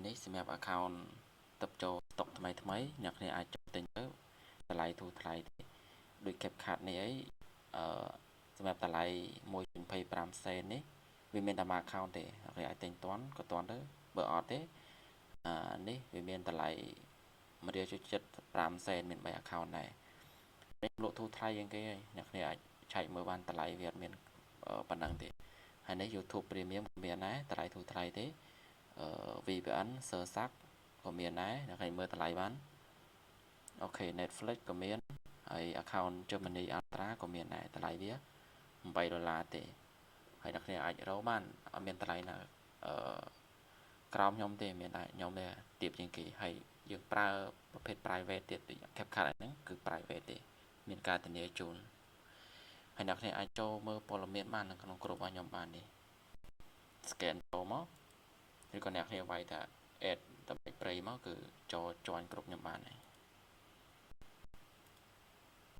នេះសម្រាប់ account tập ចូលស្តុកថ្មីអ្នកគ្នាអាចចូលទិញទៅតម្លៃធូរថ្លៃទេដូច CapCut នេះអីសម្រាប់តម្លៃ 1.25 សេននេះវាមានតែ account ទេអ្នកគ្នាអាចទិញតាន់ក៏តាន់ទៅបើអត់ទេនេះវាមានតម្លៃ 1.75 សេនមាន 3 account ដែរនេះលក់ធូរថ្លៃជាងគេហើយអ្នកគ្នាអាចឆែកមើលបានតម្លៃវាអត់មានប៉ុណ្ណឹងទេហើយនេះ YouTube Premium ក៏មានដែរតម្លៃធូរថ្លៃទេVPN Sursac ក៏មានដែរអ្នកគ្នាមើលតម្លៃបានអូខេ Netflix ក៏មានហើយ account Germany Ultra ក៏មានដែរតម្លៃវា$8ទេហើយអ្នកគ្នាអាចរកបានអត់មានតម្លៃណាក្រោមខ្ញុំទេមានតែខ្ញុំទេទាបជាងគេហើយយើងប្រើប្រភេទ private ទៀតដូច CapCut ហ្នឹងគឺ private ទេមានការធានាជូនហើយអ្នកគ្នាអាចចូលមើលព័ត៌មានបាននៅក្នុងក្រុមរបស់ខ្ញុំបាននេះ scan ចូលមកឬក៏អ្នកគ្នាវាយថា add ដើម្បី Play មកគឺចូល join ក្រុមខ្ញុំបានហើយ